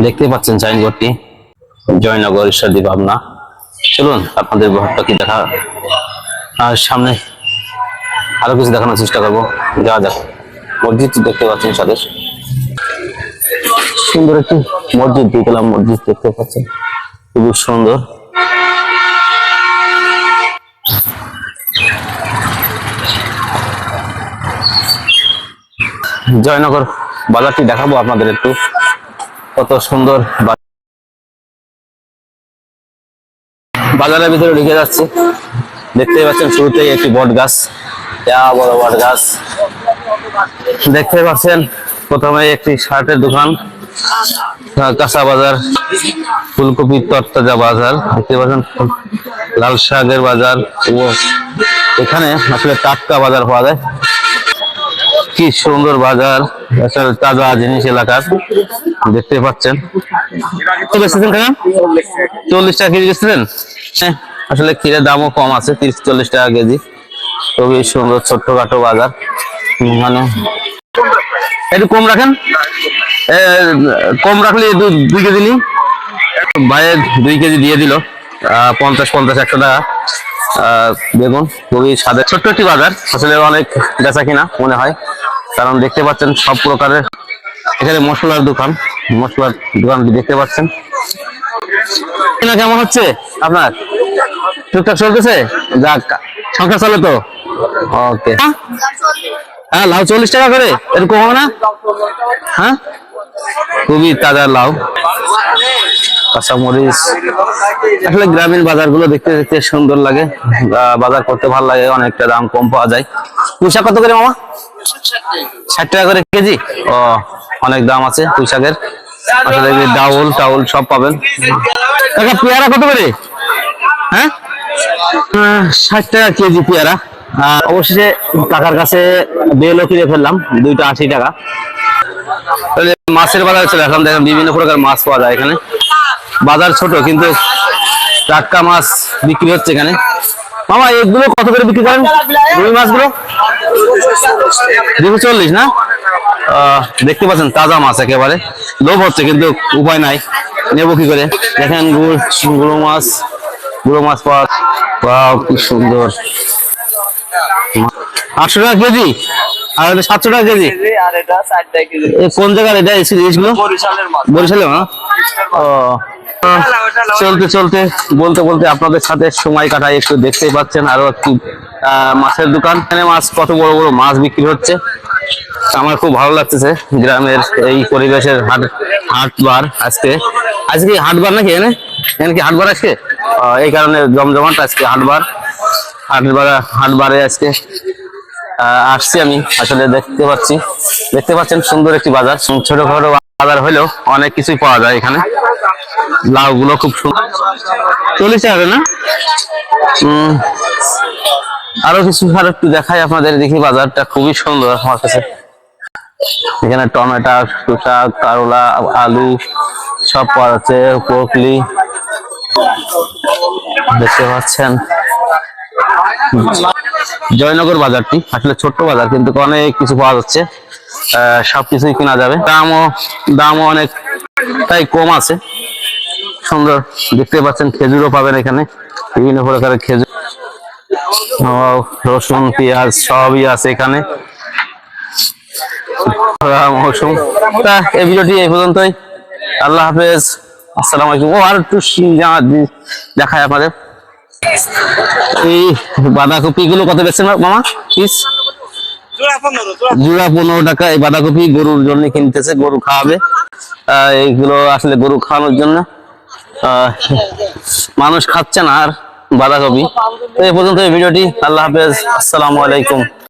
দেখতে পাচ্ছেন সাইনবোর্ডটি জয়নগর ঈশ্বরদী পাবনা। চলুন আপনাদের ঘরটা কি দেখা আর সামনে আরো কিছু দেখানোর চেষ্টা করবো। যাওয়া যাক। মসজিদ দেখতে পাচ্ছেন সাথে সুন্দর একটি মসজিদ, দুতলা মসজিদ দেখতে পাচ্ছেন, খুবই সুন্দর। জয়নগর বাজারটি দেখাবো আপনাদের একটু, কত সুন্দর। বাজারের ভিতরে ঢুকে যাচ্ছে, দেখতে পাচ্ছেন শুরুতেই একটি বট গাছ, বড় বট গাছ দেখতে পাচ্ছেন। প্রথমে একটি শার্টের দোকান, কাঁচা বাজার, ফুলকপি তরতাজা বাজার দেখতে পাচ্ছেন, লাল শাকের বাজার। ও এখানে আসলে টাটকা বাজার পাওয়া যায়, কি সুন্দর বাজার, আসলে তাজা জিনিস এলাকার দেখতে পাচ্ছেন। 40 টাকা কেজি বেচছিলেন? আসলে ক্ষীরের দামও কম আছে, 30-40 টাকা কেজি। খুবই সুন্দর ছোট্টখাটো বাজার, মানে একটু কম রাখেন, কম রাখলে 2 কেজি নি ভাইয়ের 2 কেজি দিয়ে দিল, 50-100 টাকা বেগুন। খুবই স্বাদের ছোট্ট একটি বাজার, আসলে অনেক বেচা কিনা মনে হয়, কারণ দেখতে পাচ্ছেন সব প্রকারের এখানে মশলার দোকান, মশলার দোকানটি দেখতে পাচ্ছেন। কেমন হচ্ছে আপনার? টুকটাক চলতেছে, যাক সংসার চলে তো। ওকে, হ্যাঁ লাউ 40 টাকা করে, এরকম হবে না? হ্যাঁ, খুবই তাজা লাউ, কাঁচামরিচ। আসলে গ্রামীণ বাজারগুলো দেখতে দেখতে সুন্দর লাগে, বাজার করতে ভালো লাগে, অনেকটা দাম কম পাওয়া যায়। পুঁইশাক কত করে মামা? 60 টাকা করে কেজি। ও, অনেক দাম আছে পুঁইশাকের। আসলে ডাউল টাউল সব পাবেন। পেয়ারা কত করে? হ্যাঁ, 60 টাকা কেজি পেয়ারা। অবশেষে কাকার কাছে বেলও কিনে ফেললাম, 2টা 80 টাকা। মাছের বাজার চলে আসলাম, দেখেন বিভিন্ন প্রকার মাছ পাওয়া যায় এখানে। বাজার ছোট কিন্তু টাটকা মাছ বিক্রি হচ্ছে এখানে। মামা এগুলো কত করে বিক্রি করেন? রুই মাছগুলো 240 না? দেখতে পাচ্ছেন তাজা মাছ, একেবারে লোভ হচ্ছে কিন্তু উপায় নাই, নেবো কি করে। দেখেন গুঁড়ো মাছ পাওয়া, কি সুন্দর। 800 টাকা কেজি, আর 700 টাকা কেজি। কোন জায়গার এটা? বরিশালের না? চলতে চলতে বলতে বলতে আপনাদের সাথে সময় কাটাই, একটু দেখতেই পাচ্ছেন আরো একটি মাছের দোকান। এখানে মাছ, কত বড় বড় মাছ বিক্রি হচ্ছে। আমার খুব ভালো লাগতেছে গ্রামের এই পরিবেশের। হাটবার আজকে হাটবার নাকি? এখানে কি হাটবার আজকে? এই কারণে জমজমাট আজকে হাটবারে আজকে আসছি আমি। আসলে দেখতে পাচ্ছেন সুন্দর একটি বাজার, ছোটখাটো বাজার হলেও অনেক কিছুই পাওয়া যায় এখানে। লাউ গুলো খুব সুন্দর, 40 টাকা না? আরো একটু দেখাই আপনাদের, দেখি বাজারটা খুবই সুন্দর আমার কাছে। এখানে টমেটো, শসা, করলা, আলু সব পাওয়া যাচ্ছে, ব্রকলি দেখতে পাচ্ছেন। জয়নগর বাজারটি আসলে ছোট্ট বাজার, কিন্তু অনেক কিছু পাওয়া যাচ্ছে, সবকিছুই কেনা যাবে। দামও অনেক তাই কম আছে, সুন্দর দেখতে পাচ্ছেন। খেজুরও পাবেন এখানে, বিভিন্ন প্রকারের খেজুর, রসুন, পেঁয়াজ সবই আছে এখানে। মৌসুম। এই ভিডিওটি এই পর্যন্তই। আল্লাহ হাফেজ, আসসালামু আলাইকুম। আর একটু দেখায় আপনাদের, এই বাঁধাকপি গুলো কত বেচছেন মামা পিস? জোড়া 15 টাকা। এই বাঁধাকপি গরুর জন্য কিনতেছে, গরু খাওয়াবে। এইগুলো আসলে গরু খাওয়ানোর জন্য, মানুষ খাচ্ছে না আর বাঁধাকপি। এই পর্যন্ত এই ভিডিওটি। আল্লাহ হাফেজ, আসসালামু আলাইকুম।